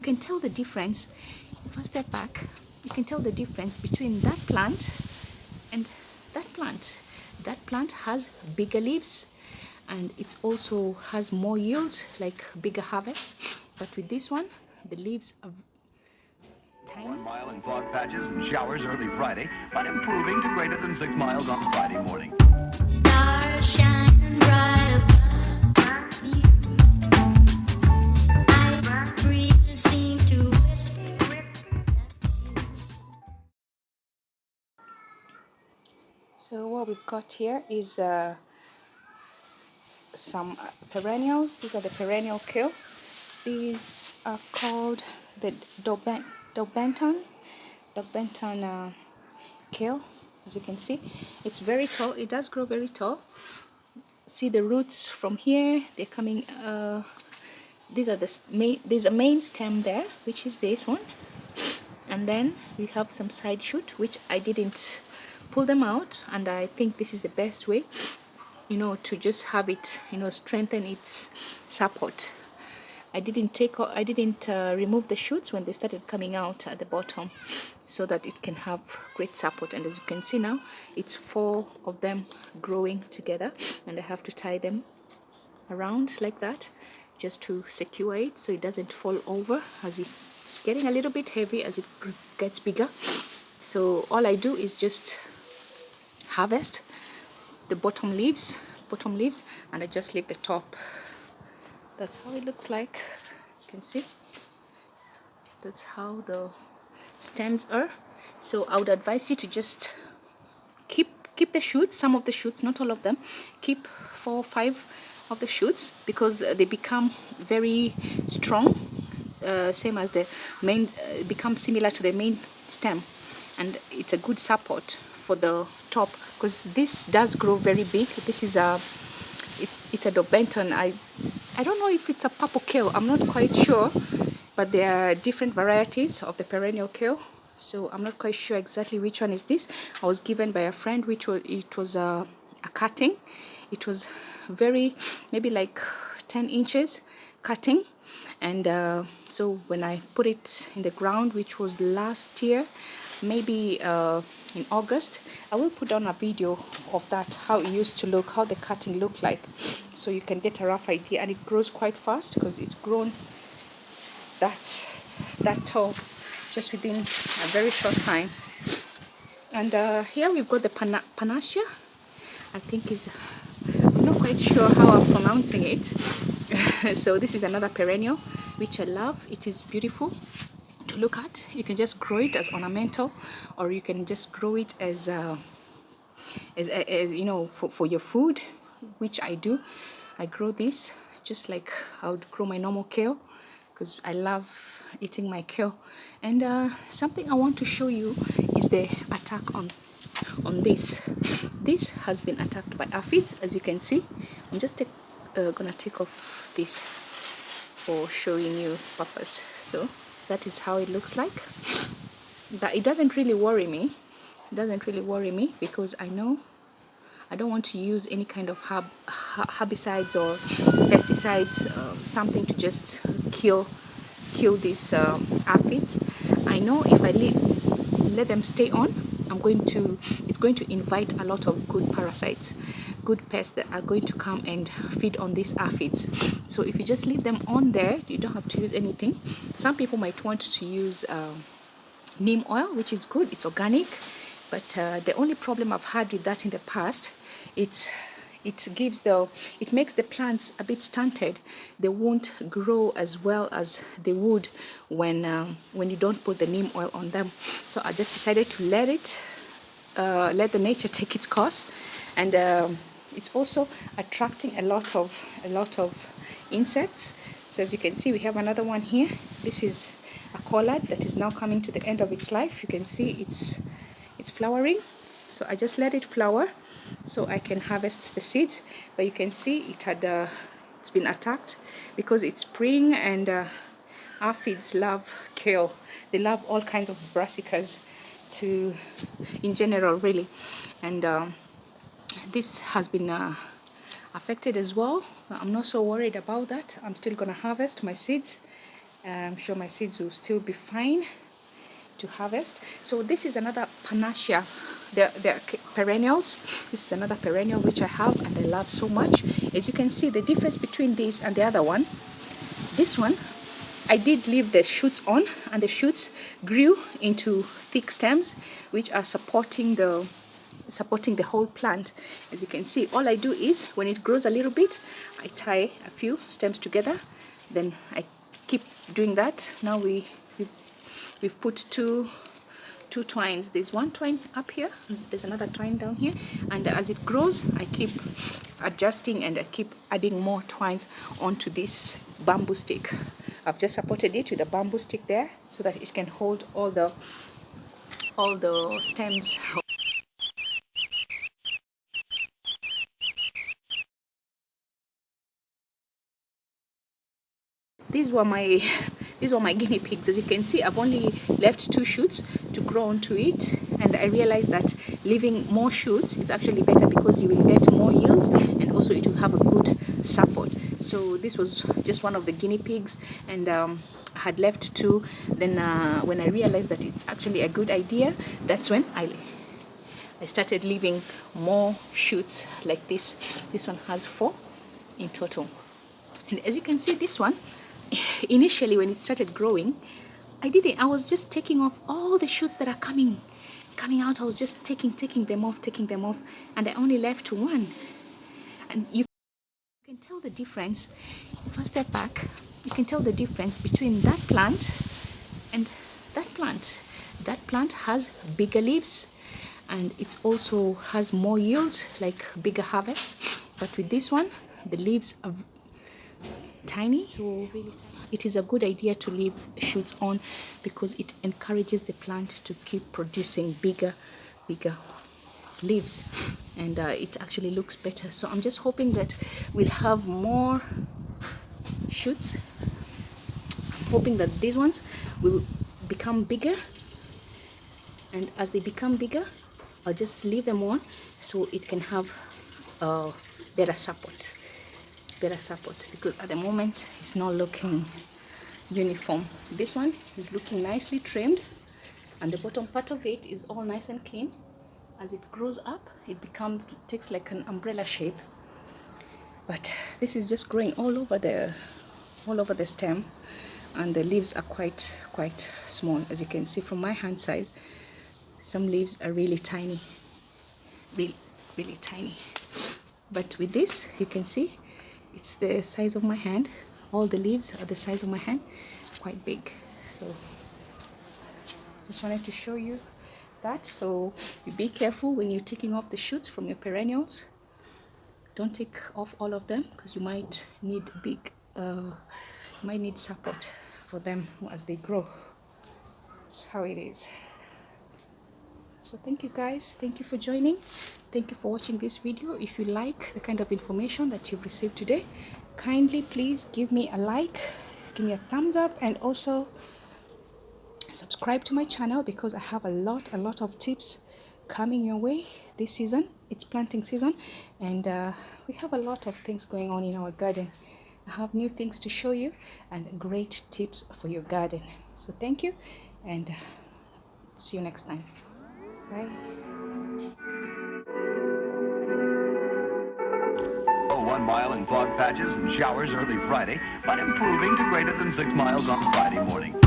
You can tell the difference. If I step back, you can tell the difference between that plant and that plant. That plant has bigger leaves and it also has more yield, like bigger harvest. But with this one, the leaves are tiny. 1 mile in fog patches and showers early Friday, but improving to greater than 6 miles on Friday morning. Stars shining bright above me. Night breezes seem to whisper. So what we've got here is some perennials. These are the perennial kale. These are called the Daubenton kale. As you can see, it's very tall. It does grow very tall. See the roots from here. They're coming. These are the main. There's a main stem there, which is this one, and then we have some side shoot, which I didn't pull them out, and I think this is the best way, to just have it, strengthen its support. I didn't remove the shoots when they started coming out at the bottom, so that it can have great support. And as you can see now, it's 4 of them growing together, and I have to tie them around like that just to secure it so it doesn't fall over as it's getting a little bit heavy as it gets bigger. So all I do is just harvest the bottom leaves, and I just leave the top. That's how it looks like. You can see that's how the stems are. So I would advise you to just keep the shoots, some of the shoots, not all of them. Keep 4 or 5 of the shoots because they become very strong, same as the main, become similar to the main stem, and it's a good support for the top because this does grow very big. This is it's a Daubenton. I don't know if it's a purple kale. I'm not quite sure, but there are different varieties of the perennial kale. So I'm not quite sure exactly which one is this. I was given by a friend, it was a cutting. It was maybe like 10 inches cutting. And so when I put it in the ground, which was last year, maybe in August, I will put on a video of that, how it used to look, how the cutting looked like, so you can get a rough idea. And it grows quite fast because it's grown that tall just within a very short time. And here we've got the Panache. I think I'm not quite sure how I'm pronouncing it. So this is another perennial which I love. It is beautiful to look at. You can just grow it as ornamental, or you can just grow it as for your food, which I do. I grow this just like I would grow my normal kale because I love eating my kale. And something I want to show you is the attack on this. This has been attacked by aphids, as you can see. I'm just gonna take off this for showing you purpose. So that is how it looks like, but it doesn't really worry me. Because I know I don't want to use any kind of herbicides or pesticides, something to just kill these aphids. I know if I let them stay on, it's going to invite a lot of good parasites, good pests that are going to come and feed on these aphids. So if you just leave them on there, you don't have to use anything. Some people might want to use neem oil, which is good, it's organic, but the only problem I've had with that in the past, it makes the plants a bit stunted. They won't grow as well as they would when you don't put the neem oil on them. So I just decided to let the nature take its course. And it's also attracting a lot of insects. So as you can see, we have another one here. This is a collard that is now coming to the end of its life. You can see it's flowering. So I just let it flower so I can harvest the seeds. But you can see it's been attacked because it's spring, and aphids love kale. They love all kinds of brassicas in general, really. And this has been affected as well. I'm not so worried about that. I'm still gonna harvest my seeds I'm sure my seeds will still be fine to harvest. So this is another Panache, the perennials. This is another perennial which I have and I love so much. As you can see, the difference between this and the other one, this one I did leave the shoots on, and the shoots grew into thick stems which are supporting the whole plant. As you can see, all I do is when it grows a little bit, I tie a few stems together, then I keep doing that. Now we've put two twines. There's one twine up here, there's another twine down here, and as it grows I keep adjusting and I keep adding more twines onto this bamboo stick. I've just supported it with a bamboo stick there so that it can hold all the stems. These were my guinea pigs. As you can see, I've only left 2 shoots to grow onto it, and I realized that leaving more shoots is actually better because you will get more yields and also it will have a good support. So this was just one of the guinea pigs, and I had left 2. Then when I realized that it's actually a good idea, that's when I started leaving more shoots like this. This one has 4 in total. And as you can see, this one, initially when it started growing, I was just taking off all the shoots that are coming out. I was just taking them off, and I only left 1. And you can tell the difference. If I step back, you can tell the difference between that plant and that plant. That plant has bigger leaves and it also has more yields, like bigger harvest. But with this one, the leaves are tiny, so really tiny. It is a good idea to leave shoots on because it encourages the plant to keep producing bigger leaves, and it actually looks better. So I'm just hoping that we'll have more shoots. I'm hoping that these ones will become bigger, and as they become bigger, I'll just leave them on so it can have better support, because at the moment it's not looking uniform. This one is looking nicely trimmed and the bottom part of it is all nice and clean. As it grows up, it takes like an umbrella shape, but this is just growing all over the stem, and the leaves are quite small. As you can see from my hand size, some leaves are really tiny, really tiny. But with this, you can see it's the size of my hand. All the leaves are the size of my hand, quite big. So just wanted to show you that. So you be careful when you're taking off the shoots from your perennials. Don't take off all of them because you might need support for them as they grow. That's how it is. So thank you guys, thank you for joining, thank you for watching this video. If you like the kind of information that you've received today, kindly please give me a like, give me a thumbs up, and also subscribe to my channel because I have a lot of tips coming your way this season. It's planting season, and we have a lot of things going on in our garden. I have new things to show you and great tips for your garden. So thank you, and see you next time. Bye. Oh, 1 mile in fog patches and showers early Friday, but improving to greater than 6 miles on Friday morning.